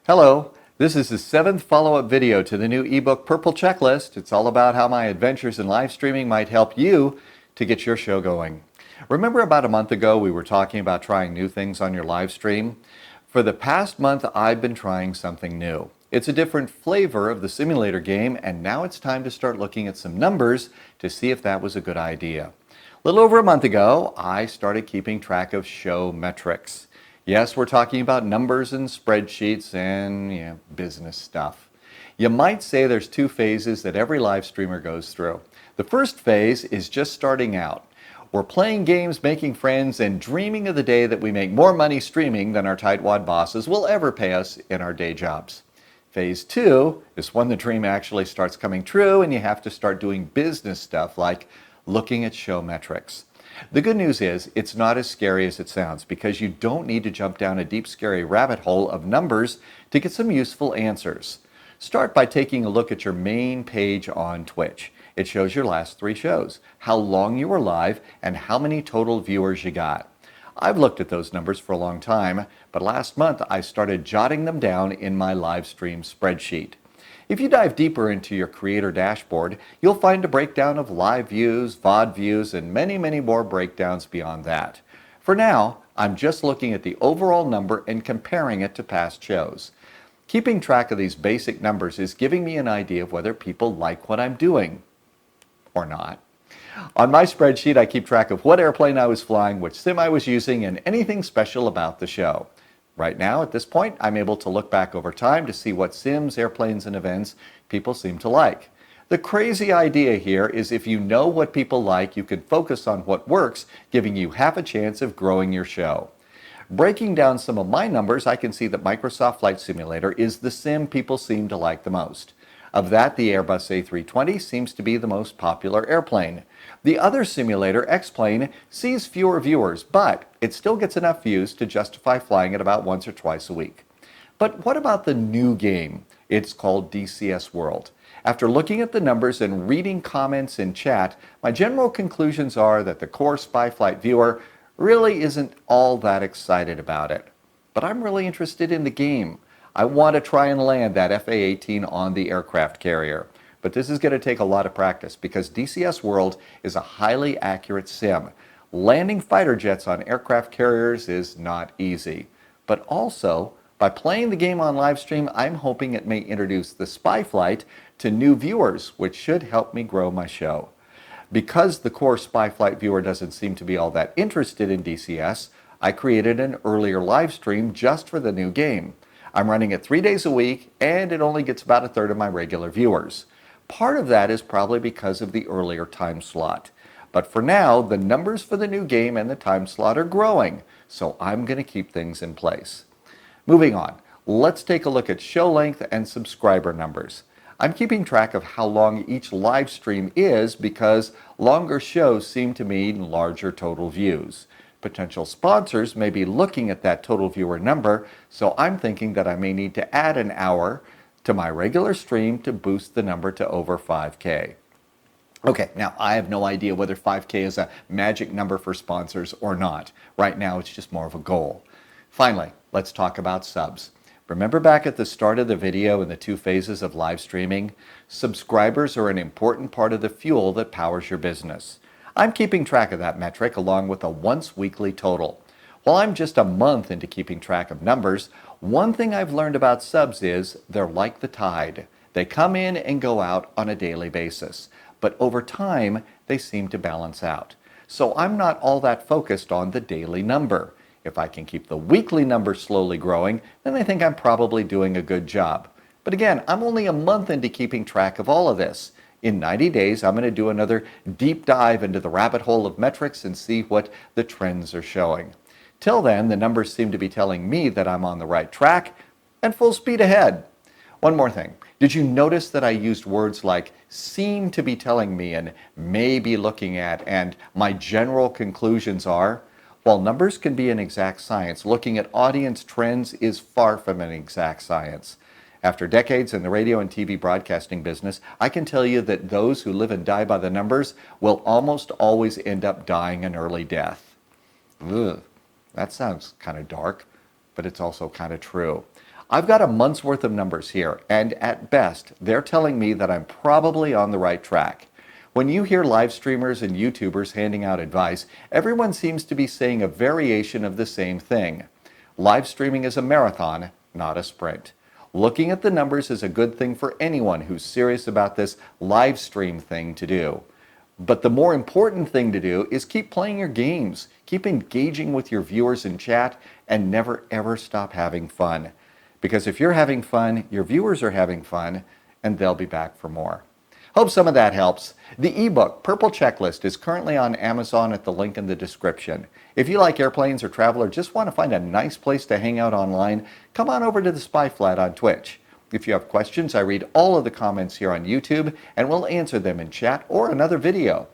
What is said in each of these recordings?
Hello, this is the 7th follow-up video to the new ebook Purple Checklist. It's all about how my adventures in live streaming might help you to get your show going. Remember about a month ago we were talking about trying new things on your live stream? For the past month I've been trying something new. It's a different flavor of the simulator game, and now it's time to start looking at some numbers to see if that was a good idea. A little over a month ago I started keeping track of show metrics. Yes, we're talking about numbers and spreadsheets and business stuff. You might say there's two phases that every live streamer goes through. The first phase is just starting out. We're playing games, making friends, and dreaming of the day that we make more money streaming than our tightwad bosses will ever pay us in our day jobs. Phase 2 is when the dream actually starts coming true and you have to start doing business stuff like looking at show metrics. The good news is it's not as scary as it sounds, because you don't need to jump down a deep, scary rabbit hole of numbers to get some useful answers. Start by taking a look at your main page on Twitch. It shows your last 3 shows, how long you were live, and how many total viewers you got. I've looked at those numbers for a long time, but last month I started jotting them down in my live stream spreadsheet. If you dive deeper into your creator dashboard, you'll find a breakdown of live views, VOD views, and many more breakdowns beyond that. For now, I'm just looking at the overall number and comparing it to past shows. Keeping track of these basic numbers is giving me an idea of whether people like what I'm doing or not. On my spreadsheet, I keep track of what airplane I was flying, which sim I was using, and anything special about the show. Right now, at this point, I'm able to look back over time to see what sims, airplanes, and events people seem to like. The crazy idea here is if you know what people like, you can focus on what works, giving you half a chance of growing your show. Breaking down some of my numbers, I can see that Microsoft Flight Simulator is the sim people seem to like the most. Of that, the Airbus A320 seems to be the most popular airplane. The other simulator, X-Plane, sees fewer viewers, but it still gets enough views to justify flying it about once or twice a week. But what about the new game? It's called DCS World. After looking at the numbers and reading comments in chat, my general conclusions are that the core spy flight viewer really isn't all that excited about it. But I'm really interested in the game. I want to try and land that FA-18 on the aircraft carrier. But this is going to take a lot of practice because DCS World is a highly accurate sim. Landing fighter jets on aircraft carriers is not easy. But also, by playing the game on live stream, I'm hoping it may introduce the spy flight to new viewers, which should help me grow my show. Because the core spy flight viewer doesn't seem to be all that interested in DCS, I created an earlier live stream just for the new game. I'm running it 3 days a week, and it only gets about a third of my regular viewers. Part of that is probably because of the earlier time slot. But for now, the numbers for the new game and the time slot are growing, so I'm going to keep things in place. Moving on, let's take a look at show length and subscriber numbers. I'm keeping track of how long each live stream is because longer shows seem to mean larger total views. Potential sponsors may be looking at that total viewer number, so I'm thinking that I may need to add an hour to my regular stream to boost the number to over 5K. Okay, now I have no idea whether 5K is a magic number for sponsors or not. Right now it's just more of a goal. Finally, let's talk about subs. Remember back at the start of the video in the 2 phases of live streaming? Subscribers are an important part of the fuel that powers your business. I'm keeping track of that metric along with a once weekly total. While I'm just a month into keeping track of numbers, one thing I've learned about subs is they're like the tide. They come in and go out on a daily basis, but over time they seem to balance out. So I'm not all that focused on the daily number. If I can keep the weekly number slowly growing, then I think I'm probably doing a good job. But again, I'm only a month into keeping track of all of this. In 90 days, I'm going to do another deep dive into the rabbit hole of metrics and see what the trends are showing. Till then, the numbers seem to be telling me that I'm on the right track and full speed ahead. One more thing. Did you notice that I used words like seem to be telling me and may be looking at, and my general conclusions are? While numbers can be an exact science, looking at audience trends is far from an exact science. After decades in the radio and TV broadcasting business, I can tell you that those who live and die by the numbers will almost always end up dying an early death. Ugh, that sounds kind of dark, but it's also kind of true. I've got a month's worth of numbers here, and at best, they're telling me that I'm probably on the right track. When you hear live streamers and YouTubers handing out advice, everyone seems to be saying a variation of the same thing. Live streaming is a marathon, not a sprint. Looking at the numbers is a good thing for anyone who's serious about this live stream thing to do. But the more important thing to do is keep playing your games, keep engaging with your viewers in chat, and never ever stop having fun. Because if you're having fun, your viewers are having fun, and they'll be back for more. Hope some of that helps. The ebook Purple Checklist is currently on Amazon at the link in the description. If you like airplanes or travel or just want to find a nice place to hang out online, come on over to the Spy Flat on Twitch. If you have questions, I read all of the comments here on YouTube and will answer them in chat or another video.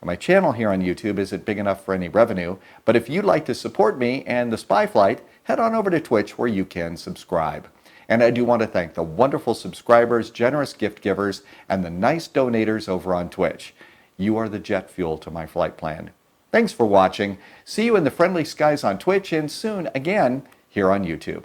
My channel here on YouTube isn't big enough for any revenue, but if you'd like to support me and the Spy Flight, head on over to Twitch where you can subscribe. And I do want to thank the wonderful subscribers, generous gift givers, and the nice donators over on Twitch. You are the jet fuel to my flight plan. Thanks for watching. See you in the friendly skies on Twitch and soon again here on YouTube.